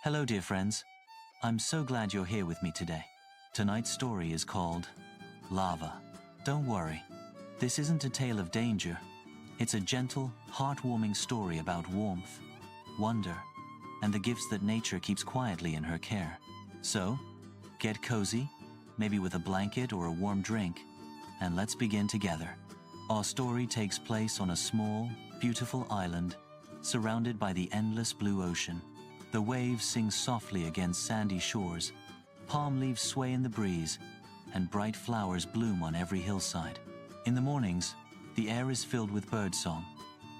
Hello, dear friends. I'm so glad you're here with me today. Tonight's story is called Lava. Don't worry, this isn't a tale of danger. It's a gentle, heartwarming story about warmth, wonder, and the gifts that nature keeps quietly in her care. So, get cozy, maybe with a blanket or a warm drink, and let's begin together. Our story takes place on a small, beautiful island, surrounded by the endless blue ocean. The waves sing softly against sandy shores, palm leaves sway in the breeze, and bright flowers bloom on every hillside. In the mornings, the air is filled with birdsong,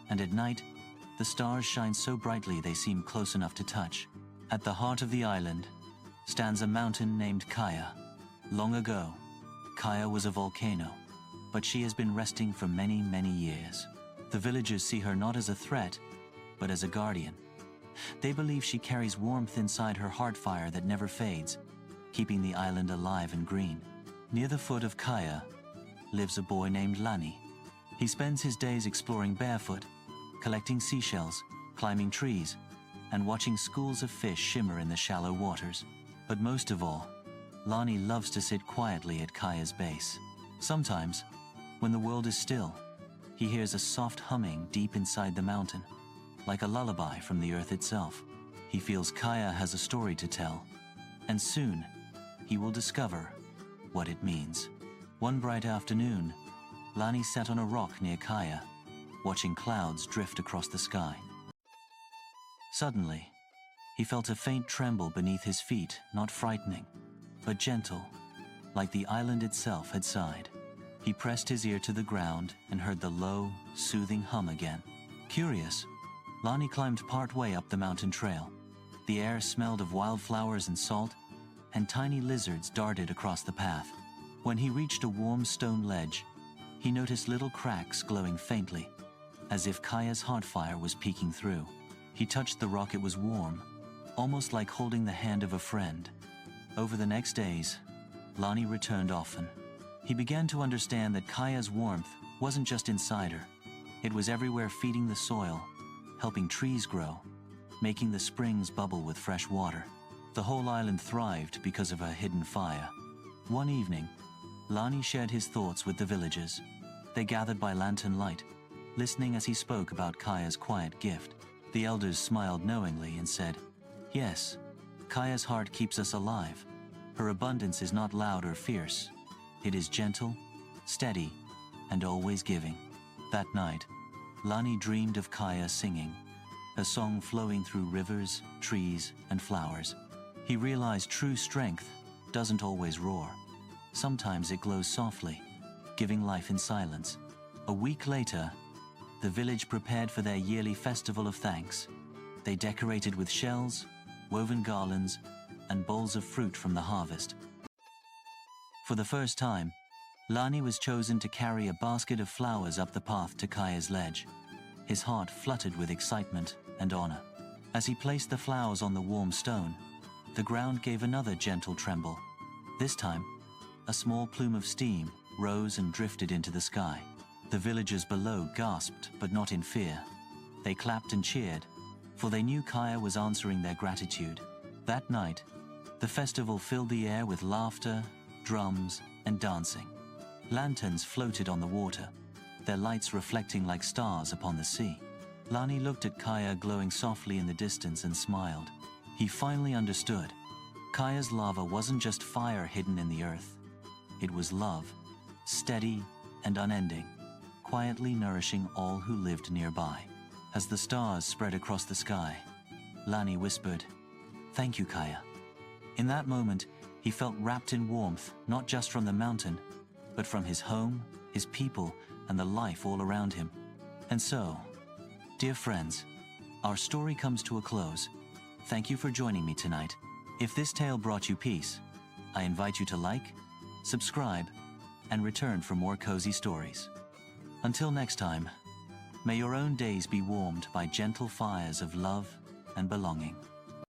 and at night, the stars shine so brightly they seem close enough to touch. At the heart of the island stands a mountain named Kaia. Long ago, Kaia was a volcano, but she has been resting for many, many years. The villagers see her not as a threat, but as a guardian. They believe she carries warmth inside her heart fire that never fades, keeping the island alive and green. Near the foot of Kaia lives a boy named Lani. He spends his days exploring barefoot, collecting seashells, climbing trees, and watching schools of fish shimmer in the shallow waters. But most of all, Lani loves to sit quietly at Kaia's base. Sometimes, when the world is still, he hears a soft humming deep inside the mountain, like a lullaby from the earth itself. He feels Kaia has a story to tell, and soon he will discover what it means. One bright afternoon, Lani sat on a rock near Kaia, watching clouds drift across the sky. Suddenly, he felt a faint tremble beneath his feet, not frightening, but gentle, like the island itself had sighed. He pressed his ear to the ground and heard the low, soothing hum again. Curious, Lani climbed part way up the mountain trail. The air smelled of wildflowers and salt, and tiny lizards darted across the path. When he reached a warm stone ledge, he noticed little cracks glowing faintly, as if Kaia's heart fire was peeking through. He touched the rock. It was warm, almost like holding the hand of a friend. Over the next days, Lani returned often. He began to understand that Kaia's warmth wasn't just inside her. It was everywhere, feeding the soil, helping trees grow, making the springs bubble with fresh water. The whole island thrived because of her hidden fire. One evening, Lani shared his thoughts with the villagers. They gathered by lantern light, listening as he spoke about Kaia's quiet gift. The elders smiled knowingly and said, "Yes, Kaia's heart keeps us alive. Her abundance is not loud or fierce. It is gentle, steady, and always giving." That night, Lani dreamed of Kaia singing, a song flowing through rivers, trees, and flowers. He realized true strength doesn't always roar. Sometimes it glows softly, giving life in silence. A week later, the village prepared for their yearly festival of thanks. They decorated with shells, woven garlands, and bowls of fruit from the harvest. For the first time, Lani was chosen to carry a basket of flowers up the path to Kaia's ledge. His heart fluttered with excitement and honor. As he placed the flowers on the warm stone, the ground gave another gentle tremble. This time, a small plume of steam rose and drifted into the sky. The villagers below gasped, but not in fear. They clapped and cheered, for they knew Kaia was answering their gratitude. That night, the festival filled the air with laughter, drums, and dancing. Lanterns floated on the water, their lights reflecting like stars upon the sea. Lani looked at Kaia glowing softly in the distance and smiled. He finally understood. Kaia's lava wasn't just fire hidden in the earth. It was love, steady and unending, quietly nourishing all who lived nearby. As the stars spread across the sky, Lani whispered, "Thank you, Kaia." In that moment, he felt wrapped in warmth, not just from the mountain, but from his home, his people, and the life all around him. And so, dear friends, our story comes to a close. Thank you for joining me tonight. If this tale brought you peace, I invite you to like, subscribe, and return for more cozy stories. Until next time, may your own days be warmed by gentle fires of love and belonging.